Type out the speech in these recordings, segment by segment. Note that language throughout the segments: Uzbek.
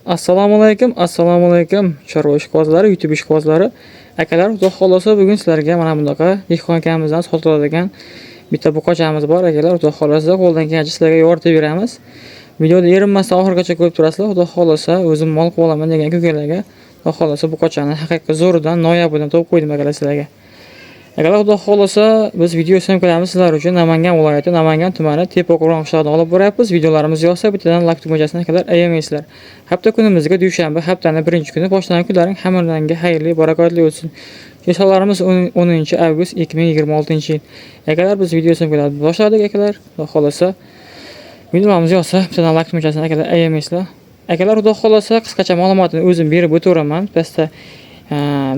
Assalomu alaykum, chorva ishqibozlari, YouTube ishqibozlari. Akalar, xudo xolosa bugun sizlarga mana bunaqa dehqon akamizdan sotiladigan bitta buqachamiz bor akalar. Xudo xolosa qo'ldan kelgancha sizlarga yordam beramiz. Videoni erinmasdan oxirigacha ko'rib turasizlar. Xudo xolosa o'zim mol qilib olaman degan ko'kalarga xudo xolosa buqachani haqiqiy zo'ridan, noyobidan topib qo'ydim akalar sizlarga. Agar xudo xolosa biz video syomkalarimiz sizlar uchun Namangan viloyati, Namangan tumani Tepaquron qishlog'idan olib boryapmiz. Videolarimiz yoqsa bittadan like tugmachasini kadar ayamaysizlar. Hafta kunimizga dushanba, haftaning birinchi kuni boshlangan kunlaring hammalarga xayrli, barakotli o'tsin. Kesalarimiz 10-avgust 2026-yil. Agar biz video syomkalarni boshladik akalar, xudo xolosa videolarimiz yoqsa bittadan like tugmachasini kadar ayamaysizlar. Agar xudo xolosa qisqacha ma'lumotni o'zim berib o'tiraman. Pastda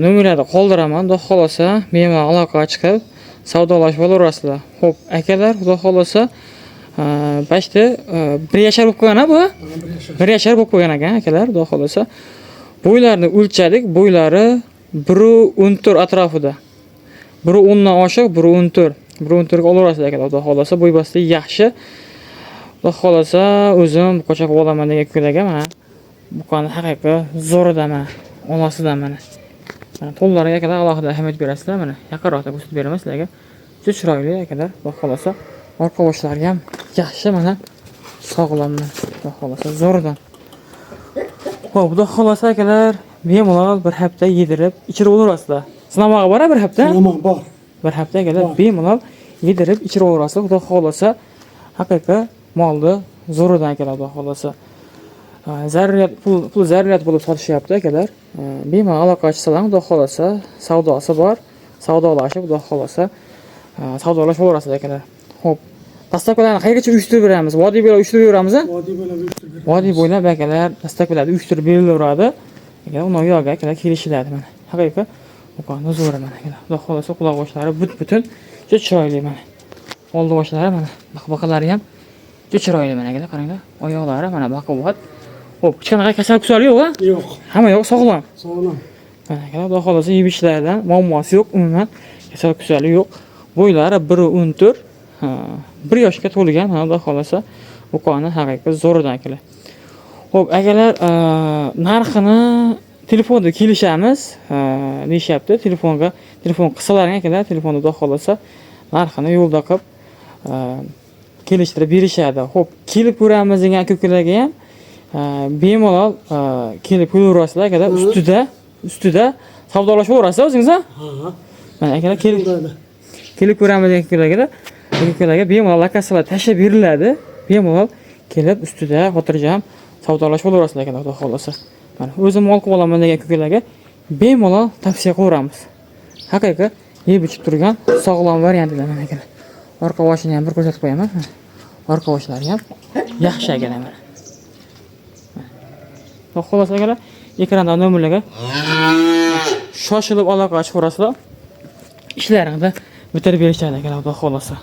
nomerlarni qoldiraman. Xudo xolosa men bilan aloqaga chiqib savdolashib olasizlar. Xo'p, akalar, xudo xolosa bashta 1 yashar bo'lib qolgan bu. 1 yashar bo'lib qolgan ekan akalar, xudo xolosa. Bo'ylarini o'lchadik. Bo'ylari 1.14 atrofida. 1.10 dan oshiq, 1.14. 1.14 ga olasizlar akalar, xudo xolosa. Bo'y basti yaxshi. Xudo xolosa o'zim buqacha qilib olaman degan ko'klarga mana buqani haqiqiy zo'ridan mana olasidan mana. Mana to'llariga akalar alohida ahamiyat berasizlar mana. Yaqinroqda ko'rsatib beraman sizlarga. Juda chiroyli akalar, xudo xolosa. Orqa boshlari ham yaxshi mana sog'lom mana. Xudo xolosa zo'ridan. Xo'p, xudo xolosa akalar, bemalol bir hafta yedirib, ichirib olasizlar. Sinovga bor bir hafta? Sinov bor. Bir hafta akalar bemalol yedirib, ichirib olasizlar. Xudo xolosa haqiqiy molni zo'ridan akalar, xudo xolosa. Zarurat pul zarurat bo'lib sotishyapti akalar. Bemalol aloqaga chiqsalar, xudo xolosa savdosi bor. Savdolashib, xudo xolosa savdolashib olasizlar akalar. Xo'p, dastaklarni qayergacha uyushtirib beramiz? Vodiy bo'ylab uyushtirib beramiz a? Vodiy bo'ylab uyushtirib beramiz. Vodiy bo'ylab akalar dastaklarni uyushtirib berilaveradi. Akalar, uni yo'lga akalar kelishiladi mana. Haqiqiy buqani zo'ri mana akalar. Xudo xolosa quloq boshlari butun, juda chiroyli mana. Oldi boshlari mana, baqalari ham juda chiroyli mana akalar, qaranglar. Oyoqlari mana baquvvat. Xo'p, hech qanaqa kasal yo'q a? Yo'q. Hamma yo'q, sog'lom. Sog'lom. Mana akalar, xudo xolosa yeb-ichlardan muammosi yo'q, umuman kasal yo'q. Bo'ylari 1.14, 1 yoshga to'lgan, mana xudo xolosa buqani haqiqiy zo'ridan akalar. Xo'p, akalar, narxini telefonda kelishamiz, deyapti. Telefon qilsalaring akalar, telefonda xudo xolosa narxini yo'lda qilib kelishtirib berishadi. Xo'p, kelib ko'ramiz degan ko'kalarga ham bemalol kelib ko'raverasizlar akalar, ustida savdolashib olasizlar o'zingiz a? Ha. Mana akalar kelib ko'ramiz degan ko'kalarga bemalol lokatsiyalar tashlab beriladi. Bemalol kelib ustida xotirjam savdolashib olasizlar akalar, xudo xolosa. Mana o'zim mol qilib olaman degan ko'kalarga bemalol tavsiya qilaveramiz. Haqiqiy yeb ichib turgan sog'lom variantlar mana akalar. Orqa boshini ham bir ko'rsatib qo'yaman. Orqa boshlari ham yaxshi akalar mana. Xolos akalar, ekranda nomerlarga shoshilib aloqaga chiqaverasizlar. Ishlaringni bitirib berishadi akalar, xudo xolosa.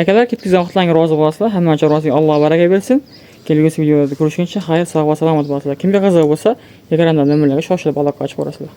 Akalar, ketkizgan vaqtlaringiz rozi bo'lasizlar. Hammacha rozi, Alloh baraka bersin. Kelgusi videolarda ko'rishguncha xayr, sog' va salomat bo'lasizlar. Kimga qiziq bo'lsa, ekranda nomerlarga shoshilib aloqaga chiqaverasizlar.